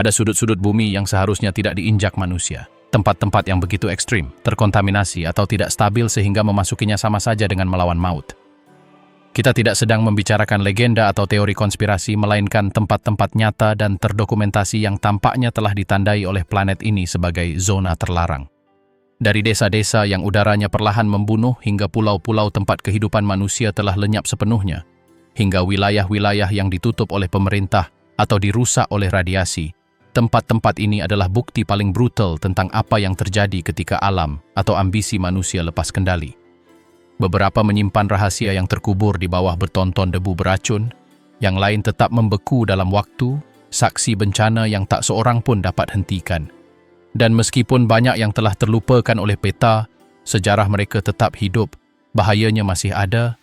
Ada sudut-sudut bumi yang seharusnya tidak diinjak manusia. Tempat-tempat yang begitu ekstrim, terkontaminasi atau tidak stabil sehingga memasukinya sama saja dengan melawan maut. Kita tidak sedang membicarakan legenda atau teori konspirasi, melainkan tempat-tempat nyata dan terdokumentasi yang tampaknya telah ditandai oleh planet ini sebagai zona terlarang. Dari desa-desa yang udaranya perlahan membunuh hingga pulau-pulau tempat kehidupan manusia telah lenyap sepenuhnya, hingga wilayah-wilayah yang ditutup oleh pemerintah atau dirusak oleh radiasi. Tempat-tempat ini adalah bukti paling brutal tentang apa yang terjadi ketika alam atau ambisi manusia lepas kendali. Beberapa menyimpan rahasia yang terkubur di bawah bertonton debu beracun, yang lain tetap membeku dalam waktu, saksi bencana yang tak seorang pun dapat hentikan. Dan meskipun banyak yang telah terlupakan oleh peta, sejarah mereka tetap hidup, bahayanya masih ada,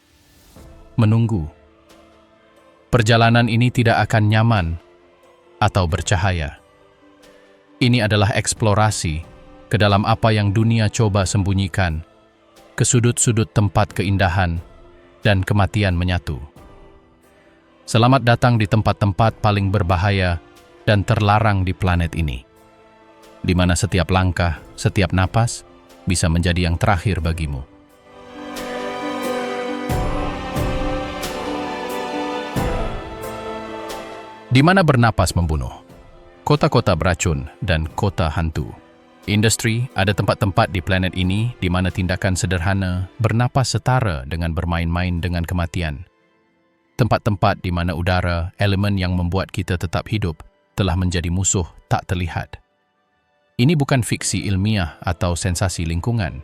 menunggu. Perjalanan ini tidak akan nyaman atau bercahaya. Ini adalah eksplorasi ke dalam apa yang dunia coba sembunyikan, ke sudut-sudut tempat keindahan dan kematian menyatu. Selamat datang di tempat-tempat paling berbahaya dan terlarang di planet ini, di mana setiap langkah, setiap napas bisa menjadi yang terakhir bagimu. Di mana bernapas membunuh, kota-kota beracun dan kota hantu. Industri, ada tempat-tempat di planet ini di mana tindakan sederhana bernapas setara dengan bermain-main dengan kematian. Tempat-tempat di mana udara, elemen yang membuat kita tetap hidup, telah menjadi musuh tak terlihat. Ini bukan fiksi ilmiah atau sensasi lingkungan.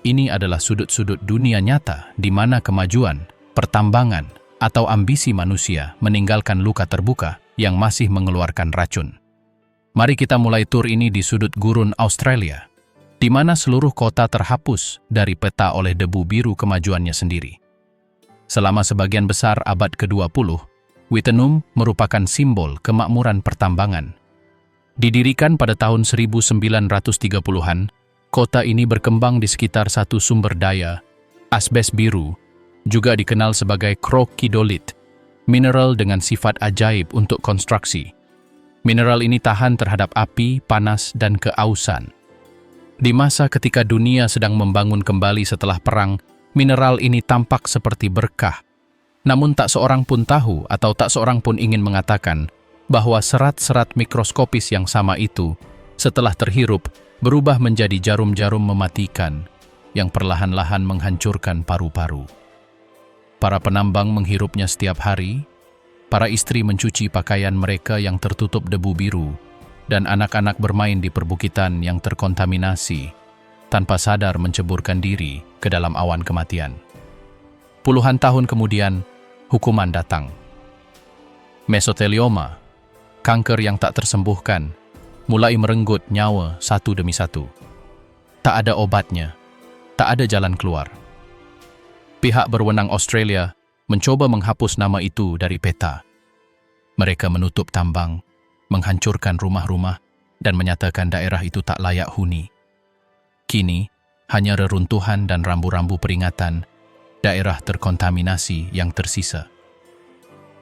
Ini adalah sudut-sudut dunia nyata di mana kemajuan, pertambangan, atau ambisi manusia meninggalkan luka terbuka yang masih mengeluarkan racun. Mari kita mulai tur ini di sudut gurun Australia, di mana seluruh kota terhapus dari peta oleh debu biru kemajuannya sendiri. Selama sebagian besar abad ke-20, Wittenoom merupakan simbol kemakmuran pertambangan. Didirikan pada tahun 1930-an, kota ini berkembang di sekitar satu sumber daya, asbes biru, juga dikenal sebagai krokidolit, mineral dengan sifat ajaib untuk konstruksi. Mineral ini tahan terhadap api, panas, dan keausan. Di masa ketika dunia sedang membangun kembali setelah perang, mineral ini tampak seperti berkah. Namun tak seorang pun tahu atau tak seorang pun ingin mengatakan bahwa serat-serat mikroskopis yang sama itu, setelah terhirup, berubah menjadi jarum-jarum mematikan yang perlahan-lahan menghancurkan paru-paru. Para penambang menghirupnya setiap hari, para istri mencuci pakaian mereka yang tertutup debu biru, dan anak-anak bermain di perbukitan yang terkontaminasi, tanpa sadar menceburkan diri ke dalam awan kematian. Puluhan tahun kemudian, hukuman datang. Mesotelioma, kanker yang tak tersembuhkan, mulai merenggut nyawa satu demi satu. Tak ada obatnya, tak ada jalan keluar. Pihak berwenang Australia mencoba menghapus nama itu dari peta. Mereka menutup tambang, menghancurkan rumah-rumah, dan menyatakan daerah itu tak layak huni. Kini, hanya reruntuhan dan rambu-rambu peringatan, daerah terkontaminasi yang tersisa.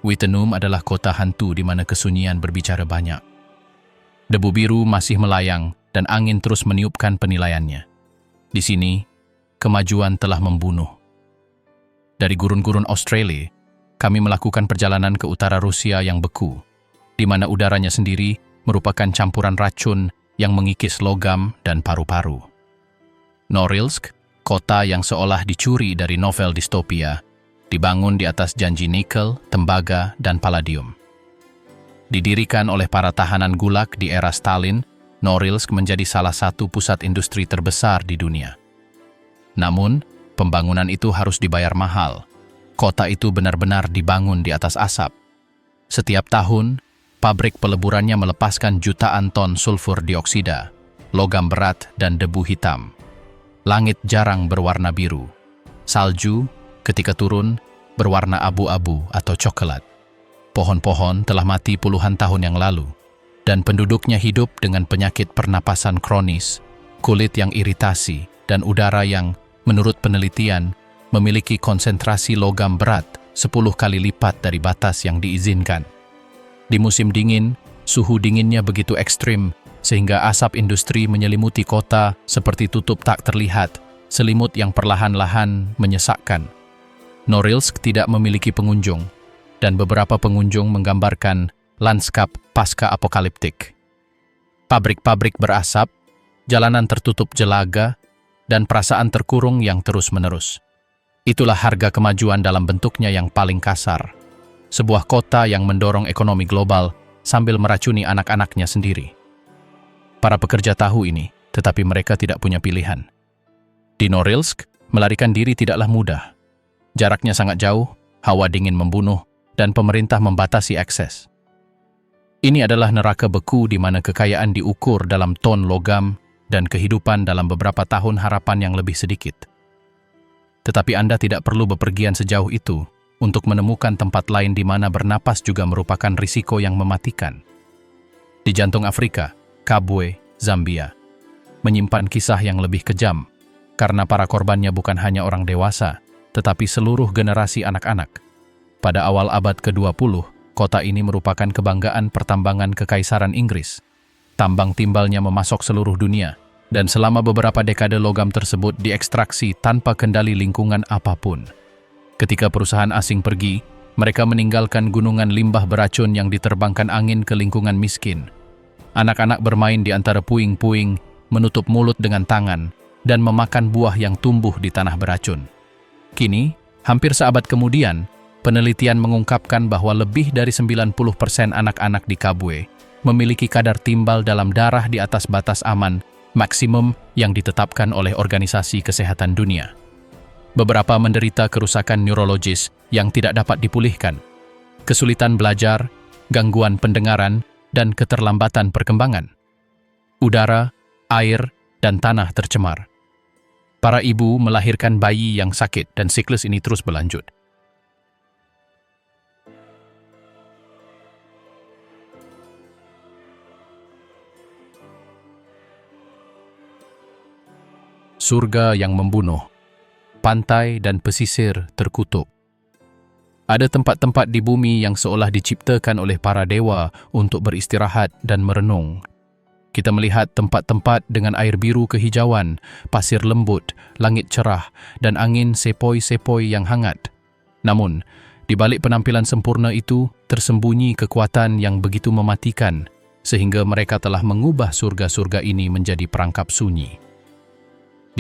Wittenoom adalah kota hantu di mana kesunyian berbicara banyak. Debu biru masih melayang dan angin terus meniupkan penilaiannya. Di sini, kemajuan telah membunuh. Dari gurun-gurun Australia, kami melakukan perjalanan ke utara Rusia yang beku, di mana udaranya sendiri merupakan campuran racun yang mengikis logam dan paru-paru. Norilsk, kota yang seolah dicuri dari novel distopia, dibangun di atas janji nikel, tembaga, dan palladium. Didirikan oleh para tahanan Gulag di era Stalin, Norilsk menjadi salah satu pusat industri terbesar di dunia. Namun, pembangunan itu harus dibayar mahal. Kota itu benar-benar dibangun di atas asap. Setiap tahun, pabrik peleburannya melepaskan jutaan ton sulfur dioksida, logam berat, dan debu hitam. Langit jarang berwarna biru. Salju, ketika turun, berwarna abu-abu atau coklat. Pohon-pohon telah mati puluhan tahun yang lalu, dan penduduknya hidup dengan penyakit pernapasan kronis, kulit yang iritasi, dan udara yang, menurut penelitian, memiliki konsentrasi logam berat 10 kali lipat dari batas yang diizinkan. Di musim dingin, Suhu dinginnya begitu ekstrim, sehingga asap industri menyelimuti kota seperti tutup tak terlihat, selimut yang perlahan-lahan menyesakkan. Norilsk tidak memiliki pengunjung, dan beberapa pengunjung menggambarkan lanskap pasca-apokaliptik. Pabrik-pabrik berasap, jalanan tertutup jelaga, dan perasaan terkurung yang terus-menerus. Itulah harga kemajuan dalam bentuknya yang paling kasar. Sebuah kota yang mendorong ekonomi global sambil meracuni anak-anaknya sendiri. Para pekerja tahu ini, tetapi mereka tidak punya pilihan. Di Norilsk, melarikan diri tidaklah mudah. Jaraknya sangat jauh, hawa dingin membunuh, dan pemerintah membatasi akses. Ini adalah neraka beku di mana kekayaan diukur dalam ton logam dan kehidupan dalam beberapa tahun harapan yang lebih sedikit. Tetapi Anda tidak perlu bepergian sejauh itu untuk menemukan tempat lain di mana bernapas juga merupakan risiko yang mematikan. Di jantung Afrika, Kabwe, Zambia, menyimpan kisah yang lebih kejam, karena para korbannya bukan hanya orang dewasa, tetapi seluruh generasi anak-anak. Pada awal abad ke-20, kota ini merupakan kebanggaan pertambangan Kekaisaran Inggris. Tambang timbalnya memasok seluruh dunia, dan selama beberapa dekade logam tersebut diekstraksi tanpa kendali lingkungan apapun. Ketika perusahaan asing pergi, mereka meninggalkan gunungan limbah beracun yang diterbangkan angin ke lingkungan miskin. Anak-anak bermain di antara puing-puing, menutup mulut dengan tangan, dan memakan buah yang tumbuh di tanah beracun. Kini, hampir seabad kemudian, penelitian mengungkapkan bahwa lebih dari 90% anak-anak di Kabwe memiliki kadar timbal dalam darah di atas batas aman maksimum yang ditetapkan oleh Organisasi Kesehatan Dunia. Beberapa menderita kerusakan neurologis yang tidak dapat dipulihkan, kesulitan belajar, gangguan pendengaran, dan keterlambatan perkembangan. Udara, air, dan tanah tercemar. Para ibu melahirkan bayi yang sakit dan siklus ini terus berlanjut. Surga yang membunuh. Pantai dan pesisir terkutuk. Ada tempat-tempat di bumi yang seolah diciptakan oleh para dewa untuk beristirahat dan merenung. Kita melihat tempat-tempat dengan air biru kehijauan, pasir lembut, langit cerah, dan angin sepoi-sepoi yang hangat. Namun, di balik penampilan sempurna itu, tersembunyi kekuatan yang begitu mematikan, sehingga mereka telah mengubah surga-surga ini menjadi perangkap sunyi.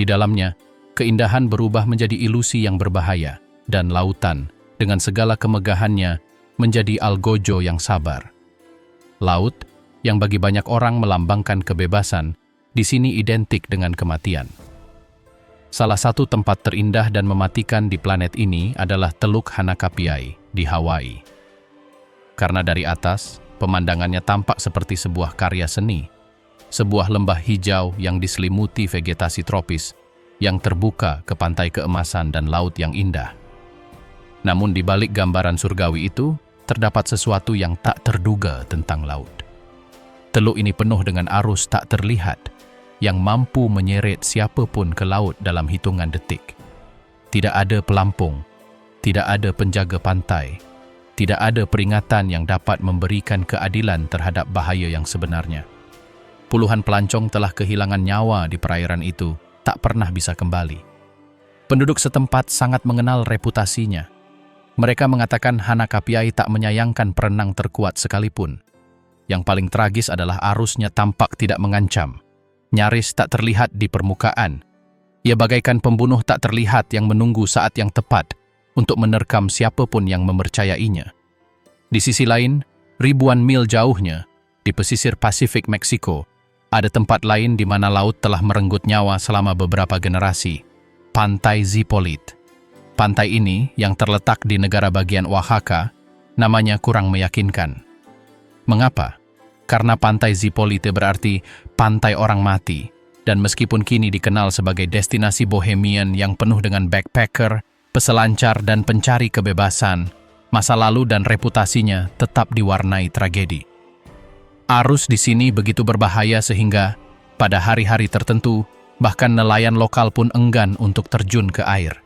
Di dalamnya, keindahan berubah menjadi ilusi yang berbahaya, dan lautan, dengan segala kemegahannya, menjadi algojo yang sabar. Laut, yang bagi banyak orang melambangkan kebebasan, di sini identik dengan kematian. Salah satu tempat terindah dan mematikan di planet ini adalah Teluk Hanakapiai di Hawaii. Karena dari atas, pemandangannya tampak seperti sebuah karya seni, sebuah lembah hijau yang diselimuti vegetasi tropis, yang terbuka ke pantai keemasan dan laut yang indah. Namun di balik gambaran surgawi itu, terdapat sesuatu yang tak terduga tentang laut. Teluk ini penuh dengan arus tak terlihat, yang mampu menyeret siapapun ke laut dalam hitungan detik. Tidak ada pelampung, tidak ada penjaga pantai, tidak ada peringatan yang dapat memberikan keadilan terhadap bahaya yang sebenarnya. Puluhan pelancong telah kehilangan nyawa di perairan itu, tak pernah bisa kembali. Penduduk setempat sangat mengenal reputasinya. Mereka mengatakan Hanakapiai tak menyayangkan perenang terkuat sekalipun. Yang paling tragis adalah arusnya tampak tidak mengancam. Nyaris tak terlihat di permukaan. Ia bagaikan pembunuh tak terlihat yang menunggu saat yang tepat untuk menerkam siapapun yang mempercayainya. Di sisi lain, ribuan mil jauhnya, di pesisir Pasifik Meksiko, ada tempat lain di mana laut telah merenggut nyawa selama beberapa generasi, Pantai Zipolite. Pantai ini, yang terletak di negara bagian Oaxaca, namanya kurang meyakinkan. Mengapa? Karena Pantai Zipolite berarti pantai orang mati, dan meskipun kini dikenal sebagai destinasi bohemian yang penuh dengan backpacker, peselancar, dan pencari kebebasan, masa lalu dan reputasinya tetap diwarnai tragedi. Arus di sini begitu berbahaya sehingga, pada hari-hari tertentu, bahkan nelayan lokal pun enggan untuk terjun ke air.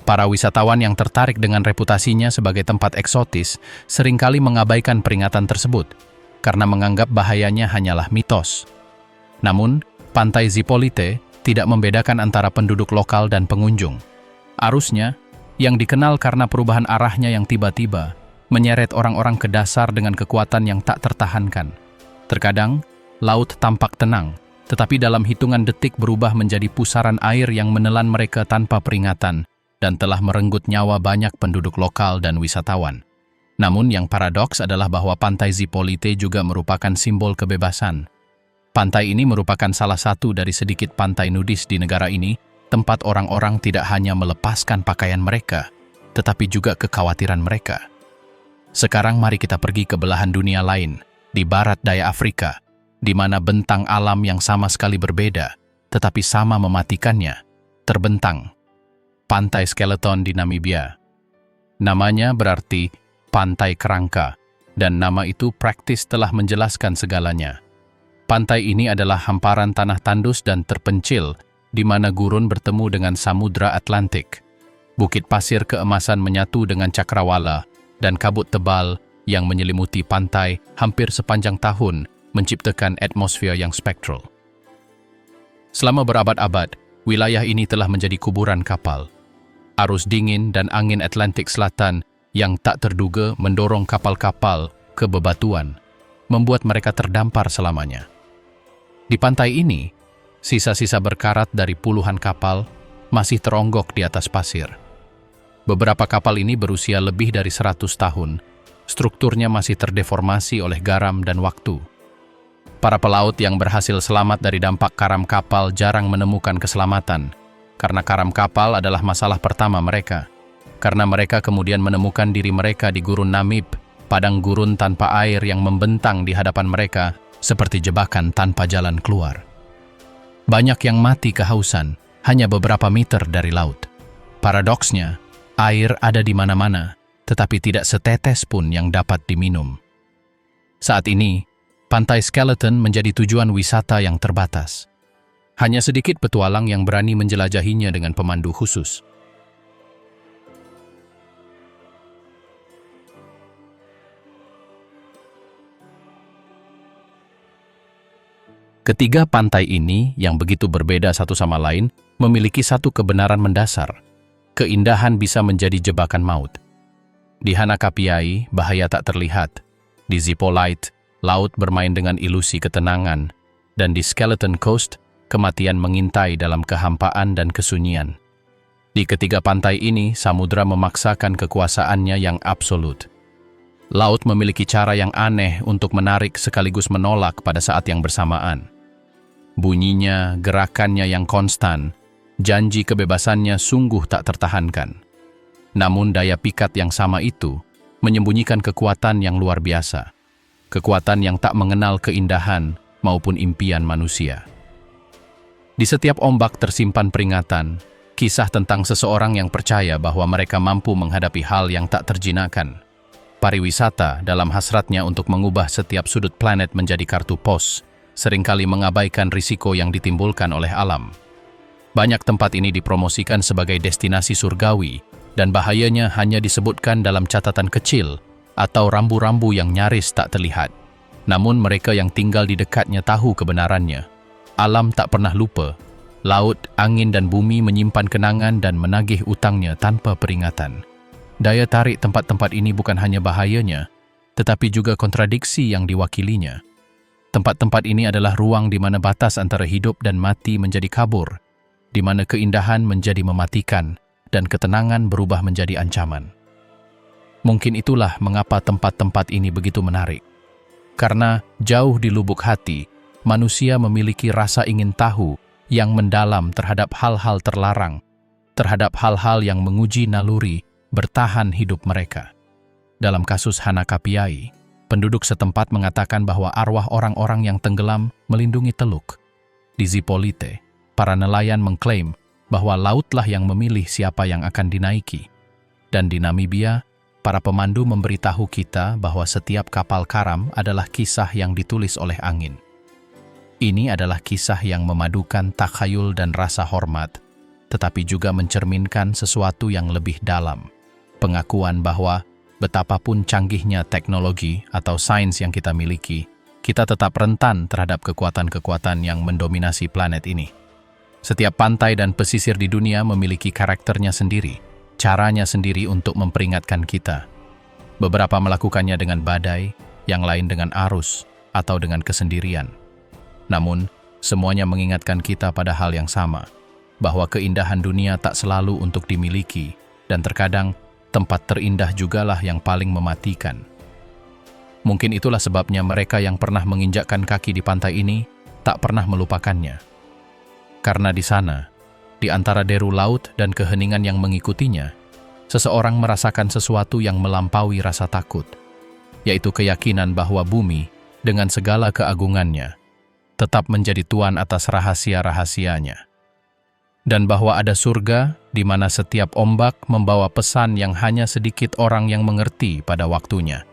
Para wisatawan yang tertarik dengan reputasinya sebagai tempat eksotis seringkali mengabaikan peringatan tersebut. karena menganggap bahayanya hanyalah mitos. Namun, Pantai Zipolite tidak membedakan antara penduduk lokal dan pengunjung. Arusnya, yang dikenal karena perubahan arahnya yang tiba-tiba, menyeret orang-orang ke dasar dengan kekuatan yang tak tertahankan. Terkadang, laut tampak tenang, tetapi dalam hitungan detik berubah menjadi pusaran air yang menelan mereka tanpa peringatan dan telah merenggut nyawa banyak penduduk lokal dan wisatawan. Namun yang paradoks adalah bahwa Pantai Zipolite juga merupakan simbol kebebasan. Pantai ini merupakan salah satu dari sedikit pantai nudis di negara ini, tempat orang-orang tidak hanya melepaskan pakaian mereka, tetapi juga kekhawatiran mereka. Sekarang mari kita pergi ke belahan dunia lain, di barat daya Afrika, di mana bentang alam yang sama sekali berbeda, tetapi sama mematikannya, terbentang. Pantai Skeleton di Namibia. Namanya berarti Pantai Kerangka, dan nama itu praktis telah menjelaskan segalanya. Pantai ini adalah hamparan tanah tandus dan terpencil, di mana gurun bertemu dengan Samudra Atlantik. Bukit pasir keemasan menyatu dengan cakrawala, dan kabut tebal yang menyelimuti pantai hampir sepanjang tahun menciptakan atmosfer yang spektral. Selama berabad-abad, wilayah ini telah menjadi kuburan kapal. Arus dingin dan angin Atlantik Selatan yang tak terduga mendorong kapal-kapal ke bebatuan, membuat mereka terdampar selamanya. Di pantai ini, sisa-sisa berkarat dari puluhan kapal masih teronggok di atas pasir. Beberapa kapal ini berusia lebih dari 100 tahun, strukturnya masih terdeformasi oleh garam dan waktu. Para pelaut yang berhasil selamat dari dampak karam kapal jarang menemukan keselamatan, karena karam kapal adalah masalah pertama mereka. Karena mereka kemudian menemukan diri mereka di gurun Namib, padang gurun tanpa air yang membentang di hadapan mereka, seperti jebakan tanpa jalan keluar. Banyak yang mati kehausan, hanya beberapa meter dari laut. Paradoksnya, air ada di mana-mana, tetapi tidak setetes pun yang dapat diminum. Saat ini, Pantai Skeleton menjadi tujuan wisata yang terbatas. Hanya sedikit petualang yang berani menjelajahinya dengan pemandu khusus. Ketiga pantai ini, yang begitu berbeda satu sama lain, memiliki satu kebenaran mendasar. Keindahan bisa menjadi jebakan maut. Di Hanakapiai, bahaya tak terlihat. Di Zipolite, laut bermain dengan ilusi ketenangan. Dan di Skeleton Coast, kematian mengintai dalam kehampaan dan kesunyian. Di ketiga pantai ini, samudra memaksakan kekuasaannya yang absolut. Laut memiliki cara yang aneh untuk menarik sekaligus menolak pada saat yang bersamaan. Bunyinya, gerakannya yang konstan, janji kebebasannya sungguh tak tertahankan. Namun daya pikat yang sama itu menyembunyikan kekuatan yang luar biasa. Kekuatan yang tak mengenal keindahan maupun impian manusia. Di setiap ombak tersimpan peringatan, kisah tentang seseorang yang percaya bahwa mereka mampu menghadapi hal yang tak terjinakkan. Pariwisata dalam hasratnya untuk mengubah setiap sudut planet menjadi kartu pos, seringkali mengabaikan risiko yang ditimbulkan oleh alam. Banyak tempat ini dipromosikan sebagai destinasi surgawi, dan bahayanya hanya disebutkan dalam catatan kecil atau rambu-rambu yang nyaris tak terlihat. Namun mereka yang tinggal di dekatnya tahu kebenarannya. Alam tak pernah lupa. Laut, angin dan bumi menyimpan kenangan dan menagih utangnya tanpa peringatan. Daya tarik tempat-tempat ini bukan hanya bahayanya, tetapi juga kontradiksi yang diwakilinya. Tempat-tempat ini adalah ruang di mana batas antara hidup dan mati menjadi kabur, di mana keindahan menjadi mematikan, dan ketenangan berubah menjadi ancaman. Mungkin itulah mengapa tempat-tempat ini begitu menarik. Karena jauh di lubuk hati, manusia memiliki rasa ingin tahu yang mendalam terhadap hal-hal terlarang, terhadap hal-hal yang menguji naluri bertahan hidup mereka. Dalam kasus Hanakapiai, penduduk setempat mengatakan bahwa arwah orang-orang yang tenggelam melindungi Teluk. Di Zipolite, para nelayan mengklaim bahwa lautlah yang memilih siapa yang akan dinaiki. Dan di Namibia, para pemandu memberitahu kita bahwa setiap kapal karam adalah kisah yang ditulis oleh angin. Ini adalah kisah yang memadukan takhayul dan rasa hormat, tetapi juga mencerminkan sesuatu yang lebih dalam. Pengakuan bahwa betapapun canggihnya teknologi atau sains yang kita miliki, kita tetap rentan terhadap kekuatan-kekuatan yang mendominasi planet ini. Setiap pantai dan pesisir di dunia memiliki karakternya sendiri, caranya sendiri untuk memperingatkan kita. Beberapa melakukannya dengan badai, yang lain dengan arus, atau dengan kesendirian. Namun, semuanya mengingatkan kita pada hal yang sama, bahwa keindahan dunia tak selalu untuk dimiliki, dan terkadang tempat terindah jugalah yang paling mematikan. Mungkin itulah sebabnya mereka yang pernah menginjakkan kaki di pantai ini tak pernah melupakannya. Karena di sana, di antara deru laut dan keheningan yang mengikutinya, seseorang merasakan sesuatu yang melampaui rasa takut, yaitu keyakinan bahwa bumi, dengan segala keagungannya, tetap menjadi tuan atas rahasia-rahasianya. Dan bahwa ada surga di mana setiap ombak membawa pesan yang hanya sedikit orang yang mengerti pada waktunya.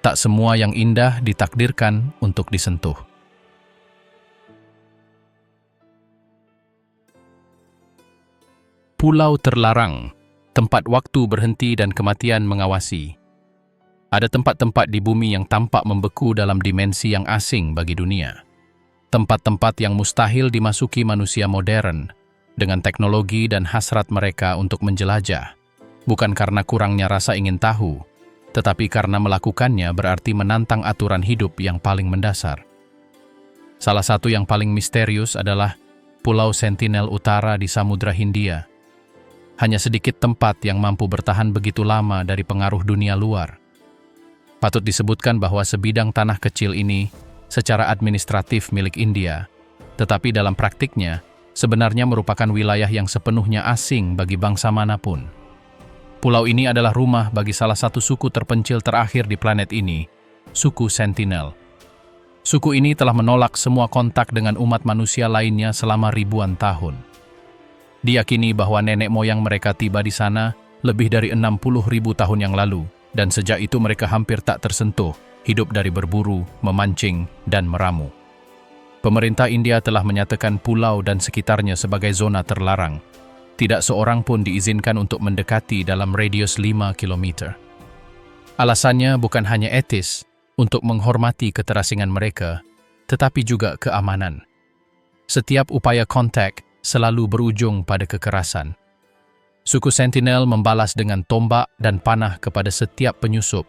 Tak semua yang indah ditakdirkan untuk disentuh. Pulau terlarang, tempat waktu berhenti dan kematian mengawasi. Ada tempat-tempat di bumi yang tampak membeku dalam dimensi yang asing bagi dunia. Tempat-tempat yang mustahil dimasuki manusia modern, dengan teknologi dan hasrat mereka untuk menjelajah, bukan karena kurangnya rasa ingin tahu, tetapi karena melakukannya berarti menantang aturan hidup yang paling mendasar. Salah satu yang paling misterius adalah Pulau Sentinel Utara di Samudra Hindia. Hanya sedikit tempat yang mampu bertahan begitu lama dari pengaruh dunia luar. Patut disebutkan bahwa sebidang tanah kecil ini secara administratif milik India, tetapi dalam praktiknya, sebenarnya merupakan wilayah yang sepenuhnya asing bagi bangsa manapun. Pulau ini adalah rumah bagi salah satu suku terpencil terakhir di planet ini, suku Sentinel. Suku ini telah menolak semua kontak dengan umat manusia lainnya selama ribuan tahun. Diyakini bahwa nenek moyang mereka tiba di sana lebih dari 60.000 tahun yang lalu, dan sejak itu mereka hampir tak tersentuh, hidup dari berburu, memancing, dan meramu. Pemerintah India telah menyatakan pulau dan sekitarnya sebagai zona terlarang. Tidak seorang pun diizinkan untuk mendekati dalam radius 5 km. Alasannya bukan hanya etis, untuk menghormati keterasingan mereka, tetapi juga keamanan. Setiap upaya kontak selalu berujung pada kekerasan. Suku Sentinel membalas dengan tombak dan panah kepada setiap penyusup,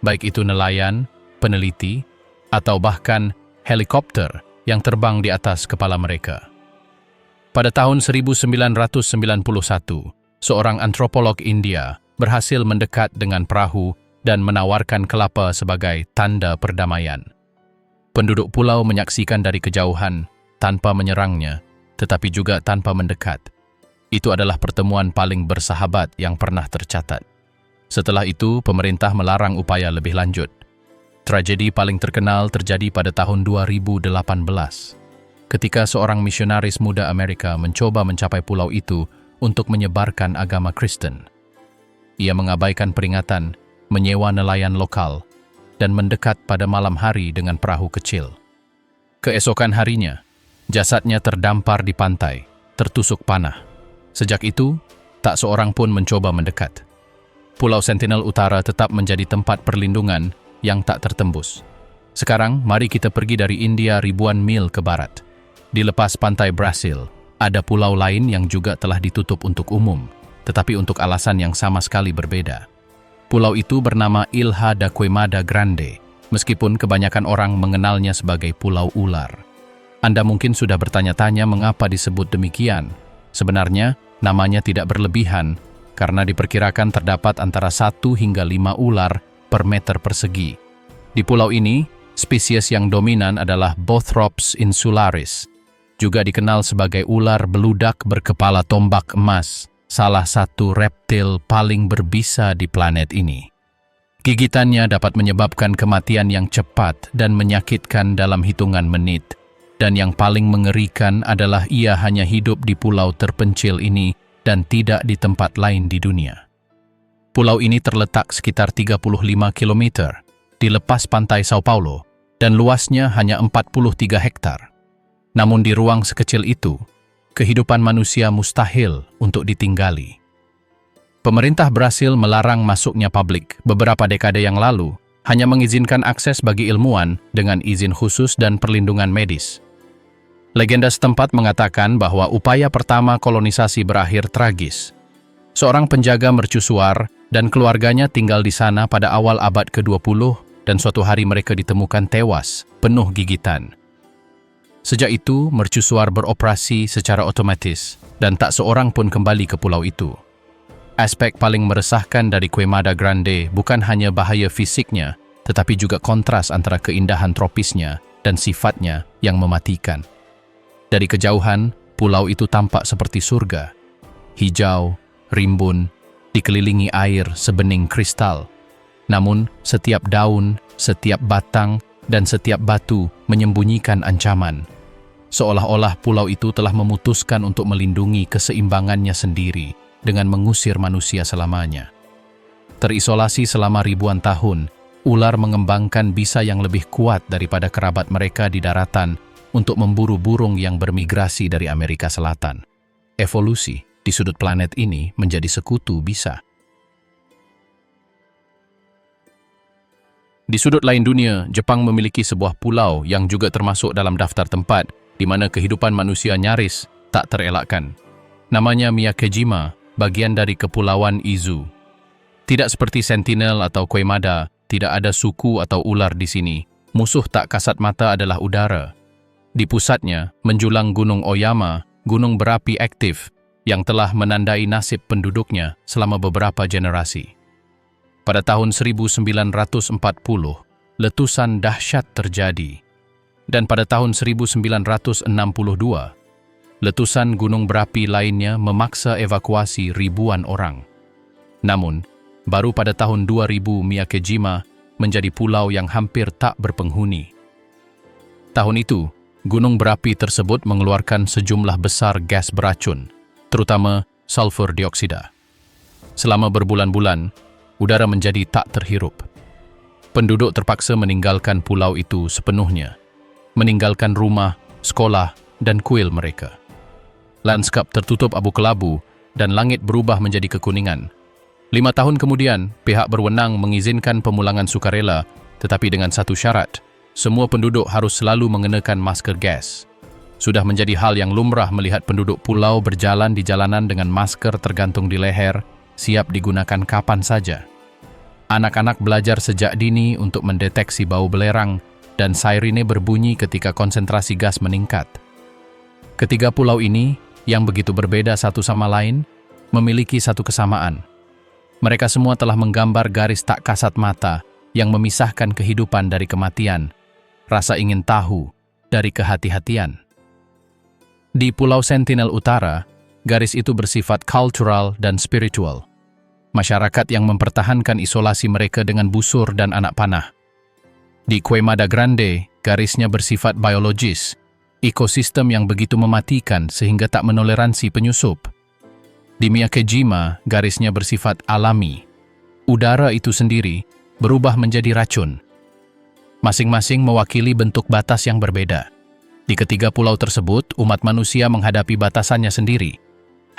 baik itu nelayan, peneliti, atau bahkan helikopter yang terbang di atas kepala mereka. Pada tahun 1991, seorang antropolog India berhasil mendekat dengan perahu dan menawarkan kelapa sebagai tanda perdamaian. Penduduk pulau menyaksikan dari kejauhan, tanpa menyerangnya, tetapi juga tanpa mendekat. Itu adalah pertemuan paling bersahabat yang pernah tercatat. Setelah itu, pemerintah melarang upaya lebih lanjut. Tragedi paling terkenal terjadi pada tahun 2018, ketika seorang misionaris muda Amerika mencoba mencapai pulau itu untuk menyebarkan agama Kristen. Ia mengabaikan peringatan, menyewa nelayan lokal, dan mendekat pada malam hari dengan perahu kecil. Keesokan harinya, jasadnya terdampar di pantai, tertusuk panah. Sejak itu, tak seorang pun mencoba mendekat. Pulau Sentinel Utara tetap menjadi tempat perlindungan yang tak tertembus. Sekarang, mari kita pergi dari India ribuan mil ke barat. Di lepas pantai Brasil, ada pulau lain yang juga telah ditutup untuk umum, tetapi untuk alasan yang sama sekali berbeda. Pulau itu bernama Ilha da Queimada Grande, meskipun kebanyakan orang mengenalnya sebagai Pulau Ular. Anda mungkin sudah bertanya-tanya mengapa disebut demikian. Sebenarnya, namanya tidak berlebihan, karena diperkirakan terdapat antara 1 hingga 5 ular per meter persegi. Di pulau ini, spesies yang dominan adalah Bothrops insularis, juga dikenal sebagai ular beludak berkepala tombak emas, salah satu reptil paling berbisa di planet ini. Gigitannya dapat menyebabkan kematian yang cepat dan menyakitkan dalam hitungan menit, dan yang paling mengerikan adalah ia hanya hidup di pulau terpencil ini dan tidak di tempat lain di dunia. Pulau ini terletak sekitar 35 km di lepas pantai Sao Paulo dan luasnya hanya 43 hektar. Namun di ruang sekecil itu, kehidupan manusia mustahil untuk ditinggali. Pemerintah Brasil melarang masuknya publik beberapa dekade yang lalu, hanya mengizinkan akses bagi ilmuwan dengan izin khusus dan perlindungan medis. Legenda setempat mengatakan bahwa upaya pertama kolonisasi berakhir tragis. Seorang penjaga mercusuar dan keluarganya tinggal di sana pada awal abad ke-20 dan suatu hari mereka ditemukan tewas, penuh gigitan. Sejak itu, mercusuar beroperasi secara otomatis dan tak seorang pun kembali ke pulau itu. Aspek paling meresahkan dari Queimada Grande bukan hanya bahaya fisiknya, tetapi juga kontras antara keindahan tropisnya dan sifatnya yang mematikan. Dari kejauhan, pulau itu tampak seperti surga. Hijau, rimbun, dikelilingi air sebening kristal. Namun, setiap daun, setiap batang, dan setiap batu menyembunyikan ancaman. Seolah-olah pulau itu telah memutuskan untuk melindungi keseimbangannya sendiri dengan mengusir manusia selamanya. Terisolasi selama ribuan tahun, ular mengembangkan bisa yang lebih kuat daripada kerabat mereka di daratan untuk memburu burung yang bermigrasi dari Amerika Selatan. Evolusi di sudut planet ini menjadi sekutu bisa. Di sudut lain dunia, Jepang memiliki sebuah pulau yang juga termasuk dalam daftar tempat di mana kehidupan manusia nyaris tak terelakkan. Namanya Miyakejima, bagian dari Kepulauan Izu. Tidak seperti Sentinel atau Queimada, tidak ada suku atau ular di sini. Musuh tak kasat mata adalah udara. Di pusatnya, menjulang Gunung Oyama, gunung berapi aktif yang telah menandai nasib penduduknya selama beberapa generasi. Pada tahun 1940, letusan dahsyat terjadi. Dan pada tahun 1962, letusan gunung berapi lainnya memaksa evakuasi ribuan orang. Namun, baru pada tahun 2000 Miyakejima menjadi pulau yang hampir tak berpenghuni. Tahun itu, gunung berapi tersebut mengeluarkan sejumlah besar gas beracun, terutama sulfur dioksida. Selama berbulan-bulan, udara menjadi tak terhirup. Penduduk terpaksa meninggalkan pulau itu sepenuhnya, meninggalkan rumah, sekolah, dan kuil mereka. Lanskap tertutup abu-kelabu dan langit berubah menjadi kekuningan. 5 tahun kemudian, pihak berwenang mengizinkan pemulangan sukarela, tetapi dengan satu syarat, semua penduduk harus selalu mengenakan masker gas. Sudah menjadi hal yang lumrah melihat penduduk pulau berjalan di jalanan dengan masker tergantung di leher, siap digunakan kapan saja. Anak-anak belajar sejak dini untuk mendeteksi bau belerang, dan sirine berbunyi ketika konsentrasi gas meningkat. Ketiga pulau ini, yang begitu berbeda satu sama lain, memiliki satu kesamaan. Mereka semua telah menggambar garis tak kasat mata yang memisahkan kehidupan dari kematian, rasa ingin tahu dari kehati-hatian. Di Pulau Sentinel Utara, garis itu bersifat cultural dan spiritual. Masyarakat yang mempertahankan isolasi mereka dengan busur dan anak panah. Di Queimada Grande, garisnya bersifat biologis, ekosistem yang begitu mematikan sehingga tak menoleransi penyusup. Di Miyakejima, garisnya bersifat alami. Udara itu sendiri berubah menjadi racun. Masing-masing mewakili bentuk batas yang berbeda. Di ketiga pulau tersebut, umat manusia menghadapi batasannya sendiri.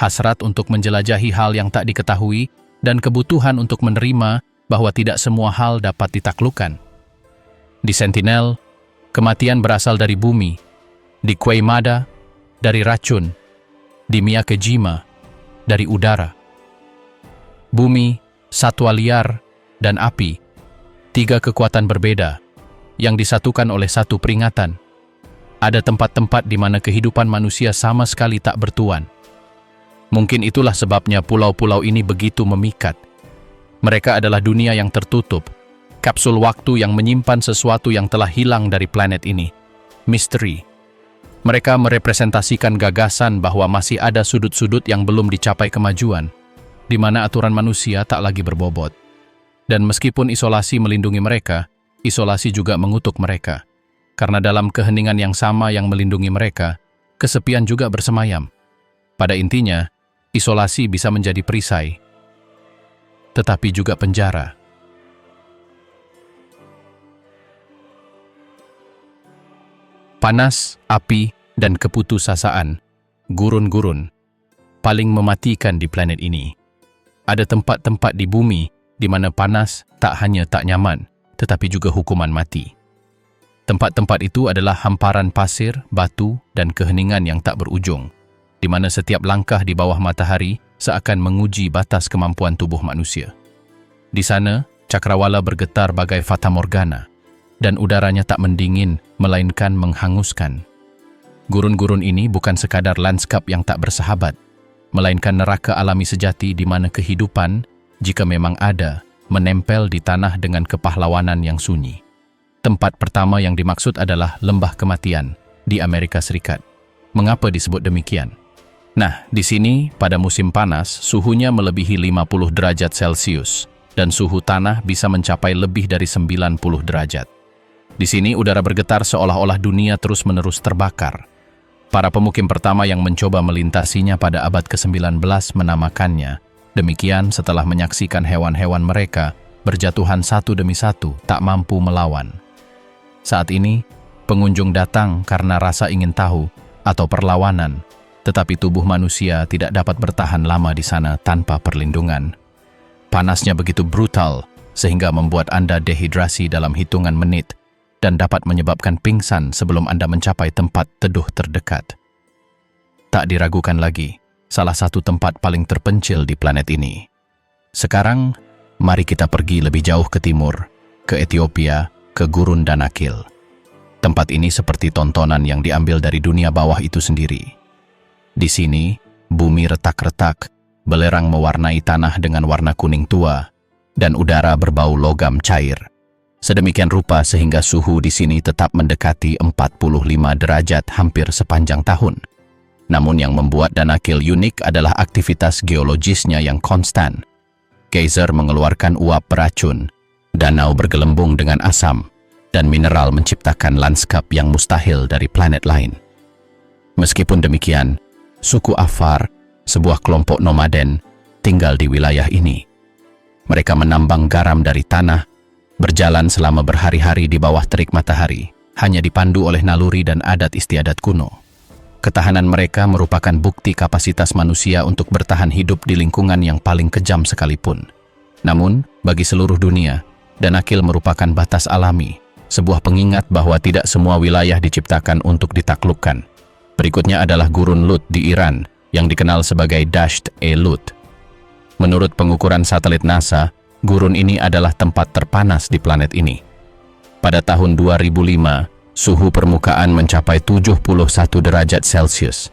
Hasrat untuk menjelajahi hal yang tak diketahui dan kebutuhan untuk menerima bahwa tidak semua hal dapat ditaklukkan. Di Sentinel, kematian berasal dari bumi. Di Queimada, dari racun. Di Miyakejima, dari udara. Bumi, satwa liar, dan api, tiga kekuatan berbeda yang disatukan oleh satu peringatan. Ada tempat-tempat di mana kehidupan manusia sama sekali tak bertuan. Mungkin itulah sebabnya pulau-pulau ini begitu memikat. Mereka adalah dunia yang tertutup, kapsul waktu yang menyimpan sesuatu yang telah hilang dari planet ini. Misteri. Mereka merepresentasikan gagasan bahwa masih ada sudut-sudut yang belum dicapai kemajuan, di mana aturan manusia tak lagi berbobot. Dan meskipun isolasi melindungi mereka, isolasi juga mengutuk mereka. Karena dalam keheningan yang sama yang melindungi mereka, kesepian juga bersemayam. Pada intinya, isolasi bisa menjadi perisai, tetapi juga penjara. Panas, api, dan keputusasaan, gurun-gurun, paling mematikan di planet ini. Ada tempat-tempat di bumi di mana panas tak hanya tak nyaman, tetapi juga hukuman mati. Tempat-tempat itu adalah hamparan pasir, batu, dan keheningan yang tak berujung, di mana setiap langkah di bawah matahari seakan menguji batas kemampuan tubuh manusia. Di sana, cakrawala bergetar bagai fata morgana, dan udaranya tak mendingin, melainkan menghanguskan. Gurun-gurun ini bukan sekadar lanskap yang tak bersahabat, melainkan neraka alami sejati di mana kehidupan, jika memang ada, menempel di tanah dengan kepahlawanan yang sunyi. Tempat pertama yang dimaksud adalah Lembah Kematian di Amerika Serikat. Mengapa disebut demikian? Nah, di sini pada musim panas suhunya melebihi 50 derajat Celcius dan suhu tanah bisa mencapai lebih dari 90 derajat. Di sini udara bergetar seolah-olah dunia terus-menerus terbakar. Para pemukim pertama yang mencoba melintasinya pada abad ke-19 menamakannya demikian setelah menyaksikan hewan-hewan mereka berjatuhan satu demi satu tak mampu melawan. Saat ini, pengunjung datang karena rasa ingin tahu atau perlawanan, tetapi tubuh manusia tidak dapat bertahan lama di sana tanpa perlindungan. Panasnya begitu brutal sehingga membuat Anda dehidrasi dalam hitungan menit dan dapat menyebabkan pingsan sebelum Anda mencapai tempat teduh terdekat. Tak diragukan lagi, salah satu tempat paling terpencil di planet ini. Sekarang, mari kita pergi lebih jauh ke timur, ke Ethiopia, ke Gurun Danakil. Tempat ini seperti tontonan yang diambil dari dunia bawah itu sendiri. Di sini, bumi retak-retak, belerang mewarnai tanah dengan warna kuning tua, dan udara berbau logam cair. Sedemikian rupa sehingga suhu di sini tetap mendekati 45 derajat hampir sepanjang tahun. Namun yang membuat Danakil unik adalah aktivitas geologisnya yang konstan. Geyser mengeluarkan uap beracun, danau bergelembung dengan asam, dan mineral menciptakan lanskap yang mustahil dari planet lain. Meskipun demikian, suku Afar, sebuah kelompok nomaden, tinggal di wilayah ini. Mereka menambang garam dari tanah, berjalan selama berhari-hari di bawah terik matahari, hanya dipandu oleh naluri dan adat istiadat kuno. Ketahanan mereka merupakan bukti kapasitas manusia untuk bertahan hidup di lingkungan yang paling kejam sekalipun. Namun, bagi seluruh dunia, Danakil merupakan batas alami, sebuah pengingat bahwa tidak semua wilayah diciptakan untuk ditaklukkan. Berikutnya adalah Gurun Lut di Iran, yang dikenal sebagai Dasht-e-Lut. Menurut pengukuran satelit NASA, gurun ini adalah tempat terpanas di planet ini. Pada tahun 2005, suhu permukaan mencapai 71 derajat Celcius.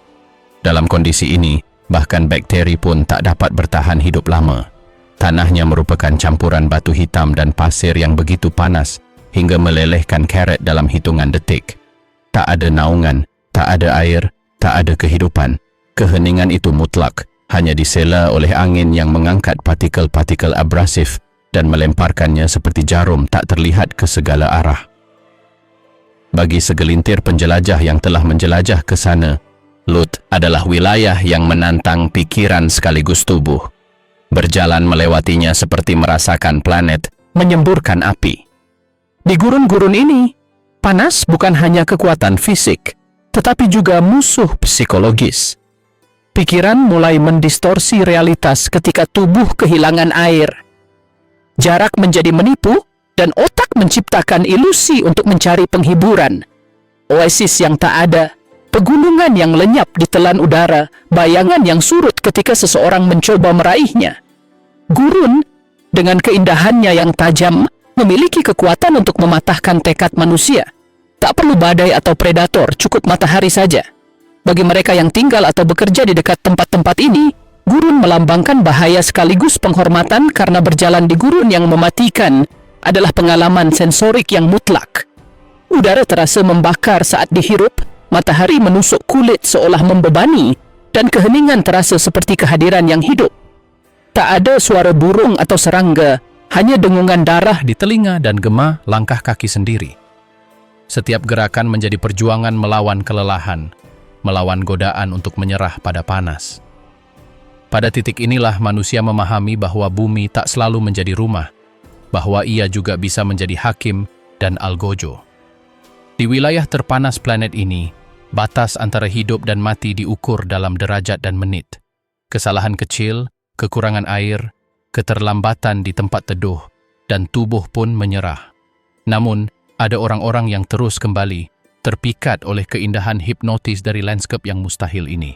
Dalam kondisi ini, bahkan bakteri pun tak dapat bertahan hidup lama. Tanahnya merupakan campuran batu hitam dan pasir yang begitu panas hingga melelehkan karet dalam hitungan detik. Tak ada naungan, tak ada air, tak ada kehidupan. Keheningan itu mutlak, hanya disela oleh angin yang mengangkat partikel-partikel abrasif dan melemparkannya seperti jarum tak terlihat ke segala arah. Bagi segelintir penjelajah yang telah menjelajah ke sana, Lut adalah wilayah yang menantang pikiran sekaligus tubuh. Berjalan melewatinya seperti merasakan planet menyemburkan api. Di gurun-gurun ini, panas bukan hanya kekuatan fisik, tetapi juga musuh psikologis. Pikiran mulai mendistorsi realitas ketika tubuh kehilangan air. Jarak menjadi menipu dan otak menciptakan ilusi untuk mencari penghiburan. Oasis yang tak ada, pegunungan yang lenyap di telan udara, bayangan yang surut ketika seseorang mencoba meraihnya. Gurun, dengan keindahannya yang tajam, memiliki kekuatan untuk mematahkan tekad manusia. Tak perlu badai atau predator, cukup matahari saja. Bagi mereka yang tinggal atau bekerja di dekat tempat-tempat ini, gurun melambangkan bahaya sekaligus penghormatan karena berjalan di gurun yang mematikan adalah pengalaman sensorik yang mutlak. Udara terasa membakar saat dihirup, matahari menusuk kulit seolah membebani, dan keheningan terasa seperti kehadiran yang hidup. Tak ada suara burung atau serangga, hanya dengungan darah di telinga dan gema langkah kaki sendiri. Setiap gerakan menjadi perjuangan melawan kelelahan, melawan godaan untuk menyerah pada panas. Pada titik inilah manusia memahami bahwa bumi tak selalu menjadi rumah, bahwa ia juga bisa menjadi hakim dan algojo. Di wilayah terpanas planet ini, batas antara hidup dan mati diukur dalam derajat dan menit. Kesalahan kecil, kekurangan air, keterlambatan di tempat teduh, dan tubuh pun menyerah. Namun, ada orang-orang yang terus kembali, terpikat oleh keindahan hipnotis dari lanskap yang mustahil ini.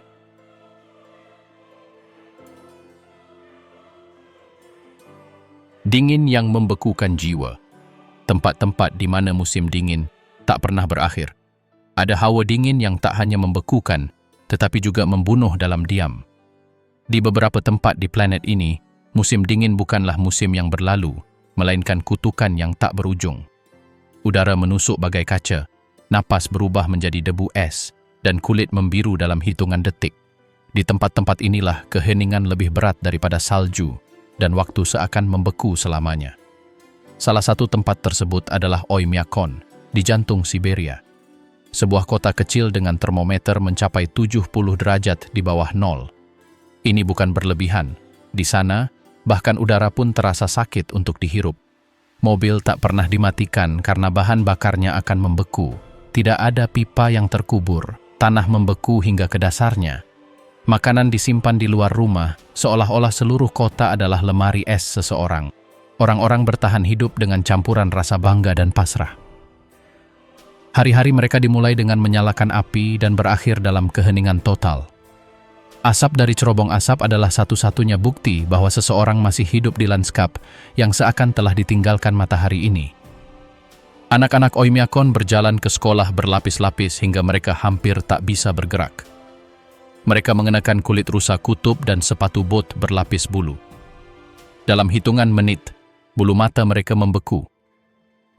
Dingin yang membekukan jiwa. Tempat-tempat di mana musim dingin tak pernah berakhir. Ada hawa dingin yang tak hanya membekukan, tetapi juga membunuh dalam diam. Di beberapa tempat di planet ini, musim dingin bukanlah musim yang berlalu, melainkan kutukan yang tak berujung. Udara menusuk bagai kaca, napas berubah menjadi debu es, dan kulit membiru dalam hitungan detik. Di tempat-tempat inilah keheningan lebih berat daripada salju, dan waktu seakan membeku selamanya. Salah satu tempat tersebut adalah Oymyakon, di jantung Siberia. Sebuah kota kecil dengan termometer mencapai 70 derajat di bawah nol. Ini bukan berlebihan. Di sana, bahkan udara pun terasa sakit untuk dihirup. Mobil tak pernah dimatikan karena bahan bakarnya akan membeku. Tidak ada pipa yang terkubur, tanah membeku hingga ke dasarnya. Makanan disimpan di luar rumah, seolah-olah seluruh kota adalah lemari es seseorang. Orang-orang bertahan hidup dengan campuran rasa bangga dan pasrah. Hari-hari mereka dimulai dengan menyalakan api dan berakhir dalam keheningan total. Asap dari cerobong asap adalah satu-satunya bukti bahwa seseorang masih hidup di lanskap yang seakan telah ditinggalkan matahari ini. Anak-anak Oymyakon berjalan ke sekolah berlapis-lapis hingga mereka hampir tak bisa bergerak. Mereka mengenakan kulit rusa kutub dan sepatu bot berlapis bulu. Dalam hitungan menit, bulu mata mereka membeku.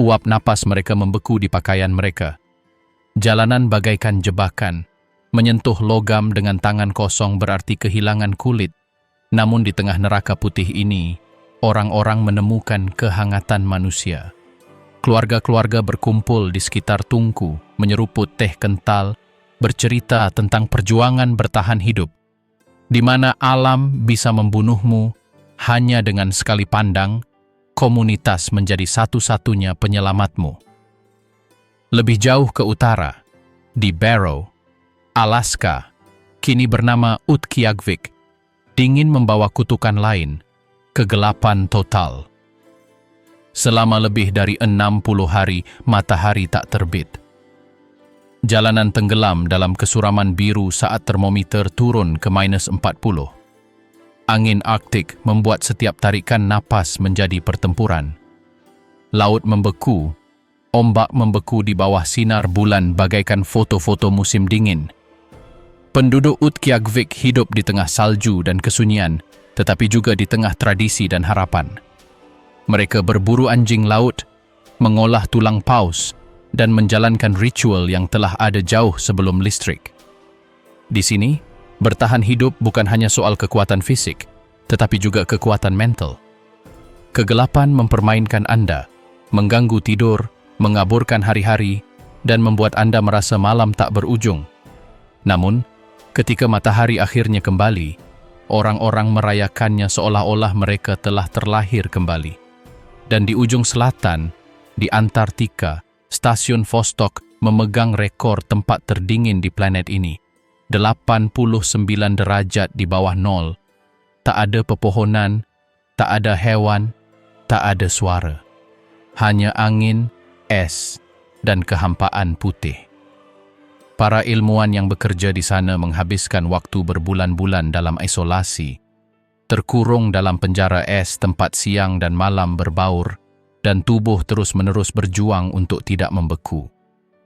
Uap napas mereka membeku di pakaian mereka. Jalanan bagaikan jebakan. Menyentuh logam dengan tangan kosong berarti kehilangan kulit. Namun di tengah neraka putih ini, orang-orang menemukan kehangatan manusia. Keluarga-keluarga berkumpul di sekitar tungku, menyeruput teh kental, bercerita tentang perjuangan bertahan hidup, di mana alam bisa membunuhmu hanya dengan sekali pandang. Komunitas menjadi satu-satunya penyelamatmu. Lebih jauh ke utara, di Barrow, Alaska, kini bernama Utqiagvik, dingin membawa kutukan lain, kegelapan total. Selama lebih dari 60 hari, matahari tak terbit. Jalanan tenggelam dalam kesuraman biru saat termometer turun ke -40. Angin Arktik membuat setiap tarikan napas menjadi pertempuran. Laut membeku, ombak membeku di bawah sinar bulan bagaikan foto-foto musim dingin. Penduduk Utqiagvik hidup di tengah salju dan kesunyian, tetapi juga di tengah tradisi dan harapan. Mereka berburu anjing laut, mengolah tulang paus, dan menjalankan ritual yang telah ada jauh sebelum listrik. Di sini, bertahan hidup bukan hanya soal kekuatan fisik, tetapi juga kekuatan mental. Kegelapan mempermainkan Anda, mengganggu tidur, mengaburkan hari-hari, dan membuat Anda merasa malam tak berujung. Namun, ketika matahari akhirnya kembali, orang-orang merayakannya seolah-olah mereka telah terlahir kembali. Dan di ujung selatan, di Antartika, stasiun Vostok memegang rekor tempat terdingin di planet ini. 89 derajat di bawah nol. Tak ada pepohonan, tak ada hewan, tak ada suara. Hanya angin, es, dan kehampaan putih. Para ilmuwan yang bekerja di sana menghabiskan waktu berbulan-bulan dalam isolasi, terkurung dalam penjara es tempat siang dan malam berbaur, dan tubuh terus-menerus berjuang untuk tidak membeku.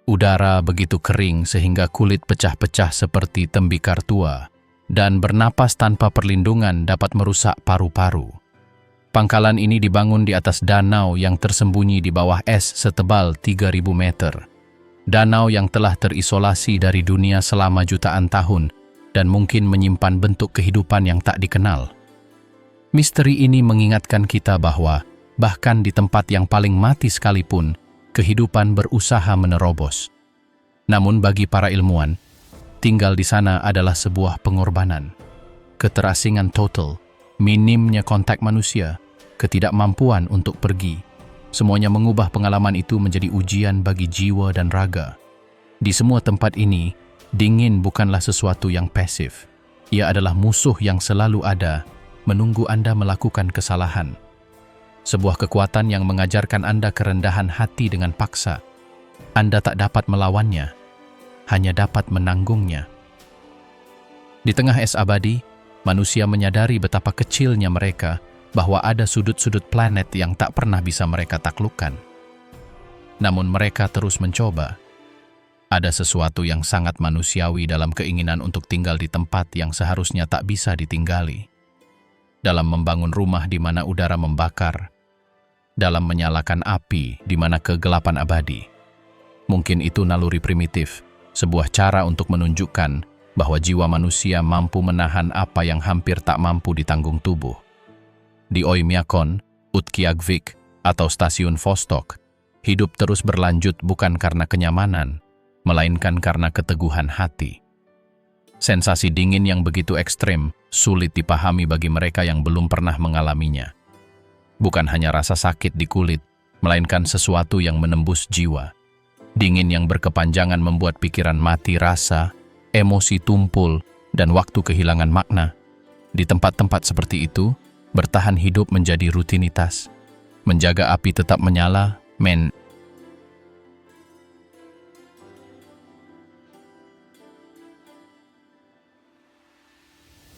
Udara begitu kering sehingga kulit pecah-pecah seperti tembikar tua, dan bernapas tanpa perlindungan dapat merusak paru-paru. Pangkalan ini dibangun di atas danau yang tersembunyi di bawah es setebal 3.000 meter. Danau yang telah terisolasi dari dunia selama jutaan tahun dan mungkin menyimpan bentuk kehidupan yang tak dikenal. Misteri ini mengingatkan kita bahwa bahkan di tempat yang paling mati sekalipun, kehidupan berusaha menerobos. Namun bagi para ilmuwan, tinggal di sana adalah sebuah pengorbanan. Keterasingan total, minimnya kontak manusia, ketidakmampuan untuk pergi. Semuanya mengubah pengalaman itu menjadi ujian bagi jiwa dan raga. Di semua tempat ini, dingin bukanlah sesuatu yang pasif. Ia adalah musuh yang selalu ada, menunggu Anda melakukan kesalahan. Sebuah kekuatan yang mengajarkan Anda kerendahan hati dengan paksa. Anda tak dapat melawannya, hanya dapat menanggungnya. Di tengah es abadi, manusia menyadari betapa kecilnya mereka, bahwa ada sudut-sudut planet yang tak pernah bisa mereka taklukkan. Namun mereka terus mencoba. Ada sesuatu yang sangat manusiawi dalam keinginan untuk tinggal di tempat yang seharusnya tak bisa ditinggali. Dalam membangun rumah di mana udara membakar, dalam menyalakan api di mana kegelapan abadi. Mungkin itu naluri primitif, sebuah cara untuk menunjukkan bahwa jiwa manusia mampu menahan apa yang hampir tak mampu ditanggung tubuh. Di Oymyakon, Utqiagvik, atau stasiun Vostok, hidup terus berlanjut bukan karena kenyamanan, melainkan karena keteguhan hati. Sensasi dingin yang begitu ekstrem sulit dipahami bagi mereka yang belum pernah mengalaminya. Bukan hanya rasa sakit di kulit, melainkan sesuatu yang menembus jiwa. Dingin yang berkepanjangan membuat pikiran mati rasa, emosi tumpul, dan waktu kehilangan makna. Di tempat-tempat seperti itu, bertahan hidup menjadi rutinitas. Menjaga api tetap menyala,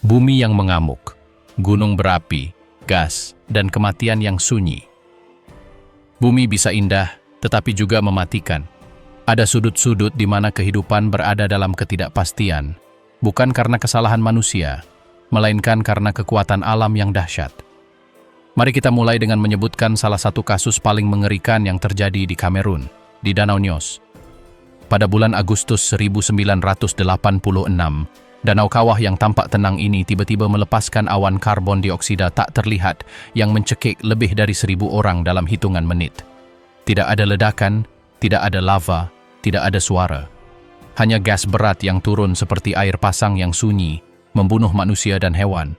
Bumi yang mengamuk, gunung berapi, gas, dan kematian yang sunyi. Bumi bisa indah, tetapi juga mematikan. Ada sudut-sudut di mana kehidupan berada dalam ketidakpastian, bukan karena kesalahan manusia, melainkan karena kekuatan alam yang dahsyat. Mari kita mulai dengan menyebutkan salah satu kasus paling mengerikan yang terjadi di Kamerun, di Danau Nyos. Pada bulan Agustus 1986, danau kawah yang tampak tenang ini tiba-tiba melepaskan awan karbon dioksida tak terlihat yang mencekik lebih dari 1.000 orang dalam hitungan menit. Tidak ada ledakan, tidak ada lava, tidak ada suara. Hanya gas berat yang turun seperti air pasang yang sunyi, membunuh manusia dan hewan.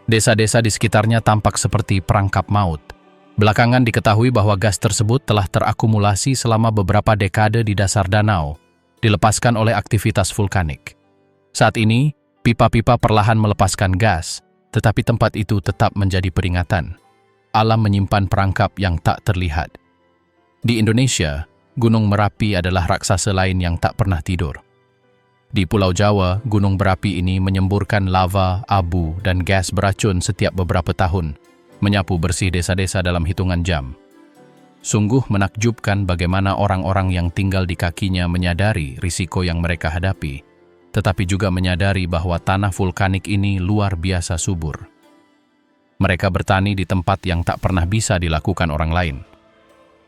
Desa-desa di sekitarnya tampak seperti perangkap maut. Belakangan diketahui bahwa gas tersebut telah terakumulasi selama beberapa dekade di dasar danau, dilepaskan oleh aktivitas vulkanik. Saat ini, pipa-pipa perlahan melepaskan gas, tetapi tempat itu tetap menjadi peringatan. Alam menyimpan perangkap yang tak terlihat. Di Indonesia, Gunung Merapi adalah raksasa lain yang tak pernah tidur. Di Pulau Jawa, gunung berapi ini menyemburkan lava, abu, dan gas beracun setiap beberapa tahun, menyapu bersih desa-desa dalam hitungan jam. Sungguh menakjubkan bagaimana orang-orang yang tinggal di kakinya menyadari risiko yang mereka hadapi, tetapi juga menyadari bahwa tanah vulkanik ini luar biasa subur. Mereka bertani di tempat yang tak pernah bisa dilakukan orang lain.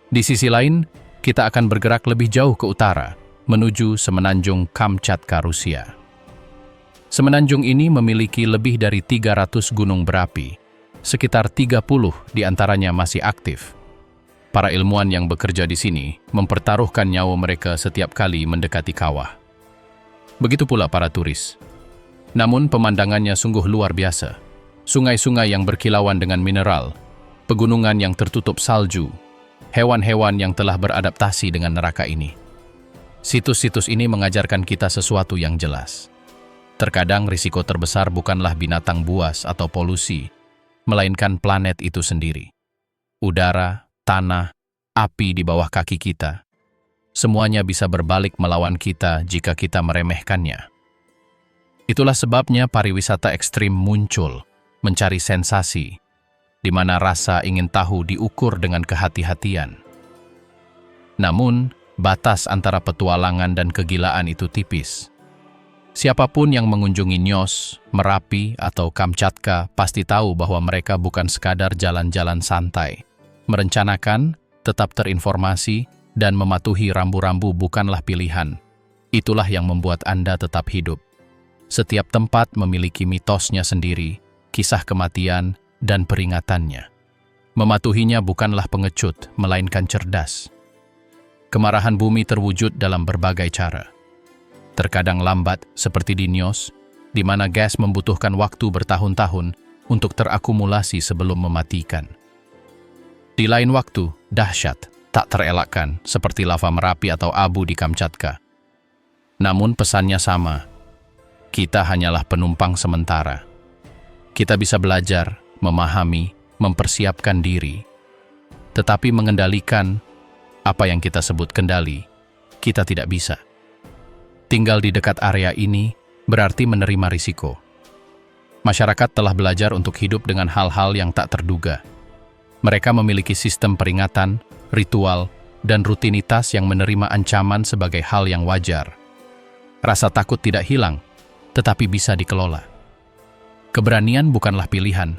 Di sisi lain, kita akan bergerak lebih jauh ke utara, menuju semenanjung Kamchatka, Rusia. Semenanjung ini memiliki lebih dari 300 gunung berapi, sekitar 30 diantaranya masih aktif. Para ilmuwan yang bekerja di sini mempertaruhkan nyawa mereka setiap kali mendekati kawah. Begitu pula para turis. Namun pemandangannya sungguh luar biasa. Sungai-sungai yang berkilauan dengan mineral, pegunungan yang tertutup salju, hewan-hewan yang telah beradaptasi dengan neraka ini. Situs-situs ini mengajarkan kita sesuatu yang jelas. Terkadang risiko terbesar bukanlah binatang buas atau polusi, melainkan planet itu sendiri. Udara, tanah, api di bawah kaki kita. Semuanya bisa berbalik melawan kita jika kita meremehkannya. Itulah sebabnya pariwisata ekstrim muncul, mencari sensasi, di mana rasa ingin tahu diukur dengan kehati-hatian. Namun, batas antara petualangan dan kegilaan itu tipis. Siapapun yang mengunjungi Nyos, Merapi, atau Kamchatka pasti tahu bahwa mereka bukan sekadar jalan-jalan santai. Merencanakan, tetap terinformasi, dan mematuhi rambu-rambu bukanlah pilihan. Itulah yang membuat Anda tetap hidup. Setiap tempat memiliki mitosnya sendiri, kisah kematian, dan peringatannya. Mematuhinya bukanlah pengecut, melainkan cerdas. Kemarahan bumi terwujud dalam berbagai cara. Terkadang lambat, seperti di Nyos, di mana gas membutuhkan waktu bertahun-tahun untuk terakumulasi sebelum mematikan. Di lain waktu, dahsyat, tak terelakkan, seperti lava Merapi atau abu di Kamchatka. Namun pesannya sama, kita hanyalah penumpang sementara. Kita bisa belajar, memahami, mempersiapkan diri. Tetapi mengendalikan apa yang kita sebut kendali, kita tidak bisa. Tinggal di dekat area ini berarti menerima risiko. Masyarakat telah belajar untuk hidup dengan hal-hal yang tak terduga. Mereka memiliki sistem peringatan, ritual, dan rutinitas yang menerima ancaman sebagai hal yang wajar. Rasa takut tidak hilang, tetapi bisa dikelola. Keberanian bukanlah pilihan,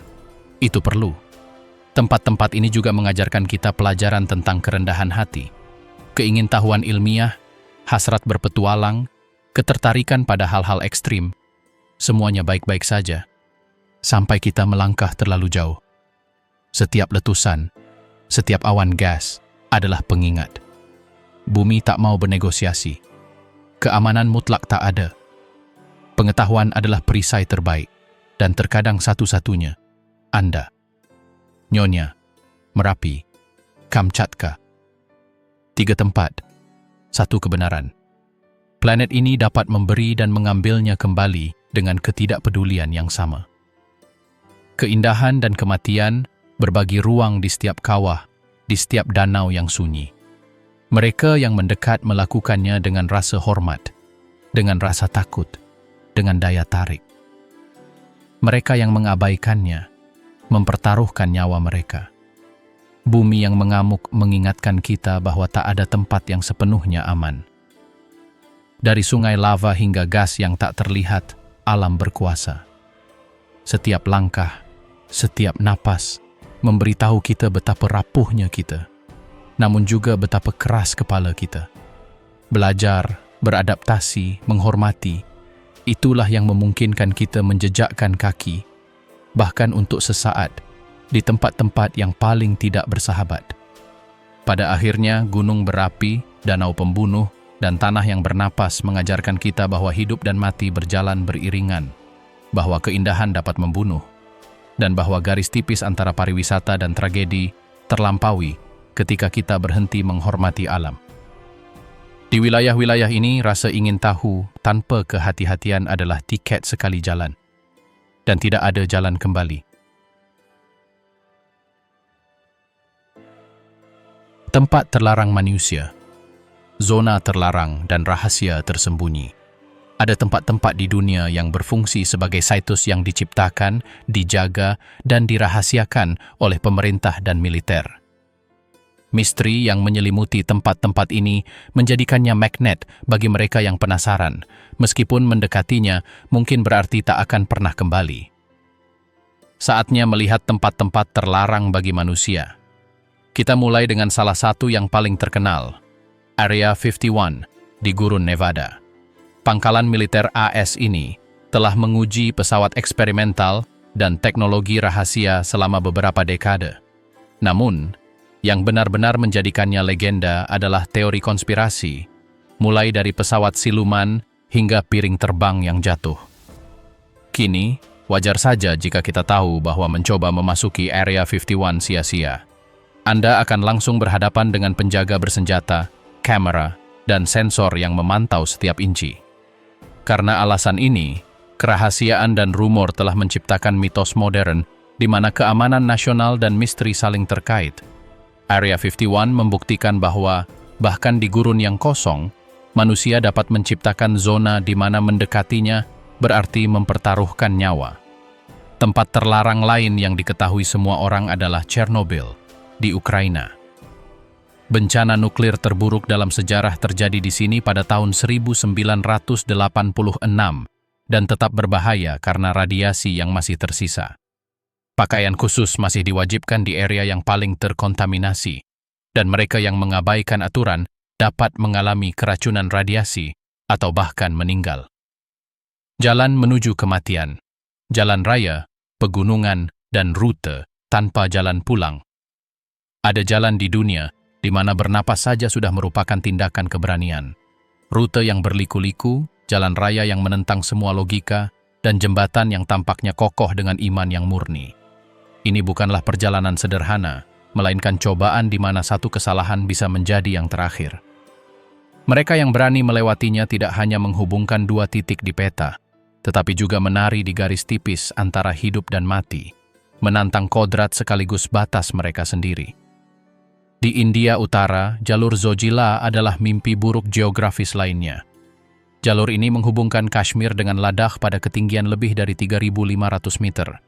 itu perlu. Tempat-tempat ini juga mengajarkan kita pelajaran tentang kerendahan hati, keingintahuan ilmiah, hasrat berpetualang, ketertarikan pada hal-hal ekstrim. Semuanya baik-baik saja, sampai kita melangkah terlalu jauh. Setiap letusan, setiap awan gas adalah pengingat. Bumi tak mau bernegosiasi. Keamanan mutlak tak ada. Pengetahuan adalah perisai terbaik, dan terkadang satu-satunya. Anda, Nyonya, Merapi, Kamchatka. 3 tempat, 1 kebenaran. Planet ini dapat memberi dan mengambilnya kembali dengan ketidakpedulian yang sama. Keindahan dan kematian berbagi ruang di setiap kawah, di setiap danau yang sunyi. Mereka yang mendekat melakukannya dengan rasa hormat, dengan rasa takut, dengan daya tarik. Mereka yang mengabaikannya, mempertaruhkan nyawa mereka. Bumi yang mengamuk mengingatkan kita bahwa tak ada tempat yang sepenuhnya aman. Dari sungai lava hingga gas yang tak terlihat, alam berkuasa. Setiap langkah, setiap napas, memberitahu kita betapa rapuhnya kita, namun juga betapa keras kepala kita. Belajar, beradaptasi, menghormati, itulah yang memungkinkan kita menjejakkan kaki, bahkan untuk sesaat, di tempat-tempat yang paling tidak bersahabat. Pada akhirnya, gunung berapi, danau pembunuh, dan tanah yang bernapas mengajarkan kita bahwa hidup dan mati berjalan beriringan, bahwa keindahan dapat membunuh, dan bahwa garis tipis antara pariwisata dan tragedi terlampaui ketika kita berhenti menghormati alam. Di wilayah-wilayah ini, rasa ingin tahu tanpa kehati-hatian adalah tiket sekali jalan, dan tidak ada jalan kembali. Tempat terlarang manusia, zona terlarang dan rahasia tersembunyi. Ada tempat-tempat di dunia yang berfungsi sebagai situs yang diciptakan, dijaga, dan dirahasiakan oleh pemerintah dan militer. Misteri yang menyelimuti tempat-tempat ini menjadikannya magnet bagi mereka yang penasaran, meskipun mendekatinya mungkin berarti tak akan pernah kembali. Saatnya melihat tempat-tempat terlarang bagi manusia. Kita mulai dengan salah satu yang paling terkenal, Area 51 di Gurun Nevada. Pangkalan militer AS ini telah menguji pesawat eksperimental dan teknologi rahasia selama beberapa dekade. Namun, yang benar-benar menjadikannya legenda adalah teori konspirasi, mulai dari pesawat siluman hingga piring terbang yang jatuh. Kini, wajar saja jika kita tahu bahwa mencoba memasuki Area 51 sia-sia. Anda akan langsung berhadapan dengan penjaga bersenjata, kamera, dan sensor yang memantau setiap inci. Karena alasan ini, kerahasiaan dan rumor telah menciptakan mitos modern di mana keamanan nasional dan misteri saling terkait. Area 51 membuktikan bahwa bahkan di gurun yang kosong, manusia dapat menciptakan zona di mana mendekatinya berarti mempertaruhkan nyawa. Tempat terlarang lain yang diketahui semua orang adalah Chernobyl di Ukraina. Bencana nuklir terburuk dalam sejarah terjadi di sini pada tahun 1986 dan tetap berbahaya karena radiasi yang masih tersisa. Pakaian khusus masih diwajibkan di area yang paling terkontaminasi, dan mereka yang mengabaikan aturan dapat mengalami keracunan radiasi atau bahkan meninggal. Jalan menuju kematian, jalan raya, pegunungan, dan rute tanpa jalan pulang. Ada jalan di dunia di mana bernapas saja sudah merupakan tindakan keberanian. Rute yang berliku-liku, jalan raya yang menentang semua logika, dan jembatan yang tampaknya kokoh dengan iman yang murni. Ini bukanlah perjalanan sederhana, melainkan cobaan di mana satu kesalahan bisa menjadi yang terakhir. Mereka yang berani melewatinya tidak hanya menghubungkan 2 titik di peta, tetapi juga menari di garis tipis antara hidup dan mati, menantang kodrat sekaligus batas mereka sendiri. Di India Utara, jalur Zojila adalah mimpi buruk geografis lainnya. Jalur ini menghubungkan Kashmir dengan Ladakh pada ketinggian lebih dari 3.500 meter.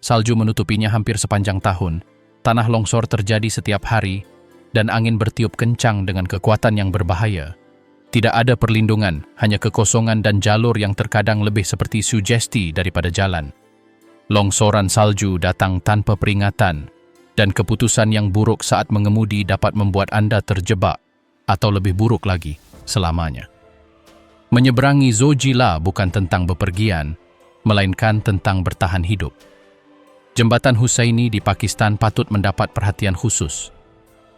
Salju menutupinya hampir sepanjang tahun, tanah longsor terjadi setiap hari, dan angin bertiup kencang dengan kekuatan yang berbahaya. Tidak ada perlindungan, hanya kekosongan dan jalur yang terkadang lebih seperti sugesti daripada jalan. Longsoran salju datang tanpa peringatan, dan keputusan yang buruk saat mengemudi dapat membuat Anda terjebak, atau lebih buruk lagi, selamanya. Menyeberangi Zojila bukan tentang bepergian, melainkan tentang bertahan hidup. Jembatan Hussaini di Pakistan patut mendapat perhatian khusus.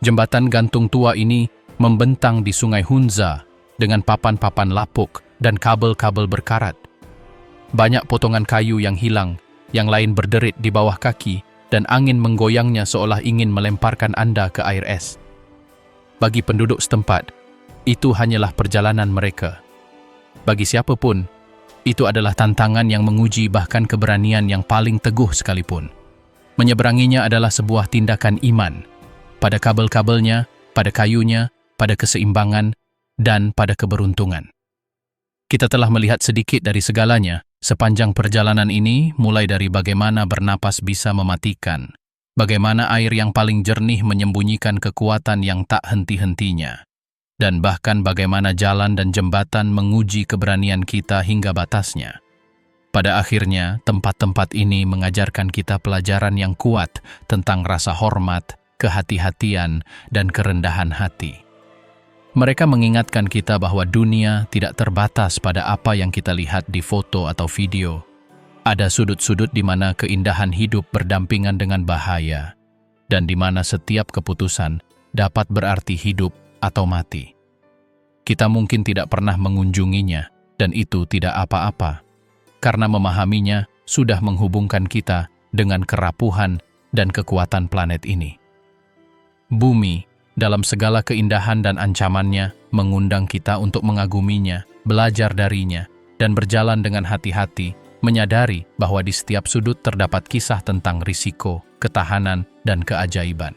Jembatan gantung tua ini membentang di Sungai Hunza dengan papan-papan lapuk dan kabel-kabel berkarat. Banyak potongan kayu yang hilang, yang lain berderit di bawah kaki, dan angin menggoyangnya seolah ingin melemparkan Anda ke air es. Bagi penduduk setempat, itu hanyalah perjalanan mereka. Bagi siapapun, itu adalah tantangan yang menguji bahkan keberanian yang paling teguh sekalipun. Menyeberanginya adalah sebuah tindakan iman, pada kabel-kabelnya, pada kayunya, pada keseimbangan, dan pada keberuntungan. Kita telah melihat sedikit dari segalanya sepanjang perjalanan ini, mulai dari bagaimana bernapas bisa mematikan, bagaimana air yang paling jernih menyembunyikan kekuatan yang tak henti-hentinya, dan bahkan bagaimana jalan dan jembatan menguji keberanian kita hingga batasnya. Pada akhirnya, tempat-tempat ini mengajarkan kita pelajaran yang kuat tentang rasa hormat, kehati-hatian, dan kerendahan hati. Mereka mengingatkan kita bahwa dunia tidak terbatas pada apa yang kita lihat di foto atau video. Ada sudut-sudut di mana keindahan hidup berdampingan dengan bahaya, dan di mana setiap keputusan dapat berarti hidup atau mati. Kita mungkin tidak pernah mengunjunginya, dan itu tidak apa-apa, karena memahaminya sudah menghubungkan kita dengan kerapuhan dan kekuatan planet ini. Bumi, dalam segala keindahan dan ancamannya, mengundang kita untuk mengaguminya, belajar darinya, dan berjalan dengan hati-hati, menyadari bahwa di setiap sudut terdapat kisah tentang risiko, ketahanan, dan keajaiban.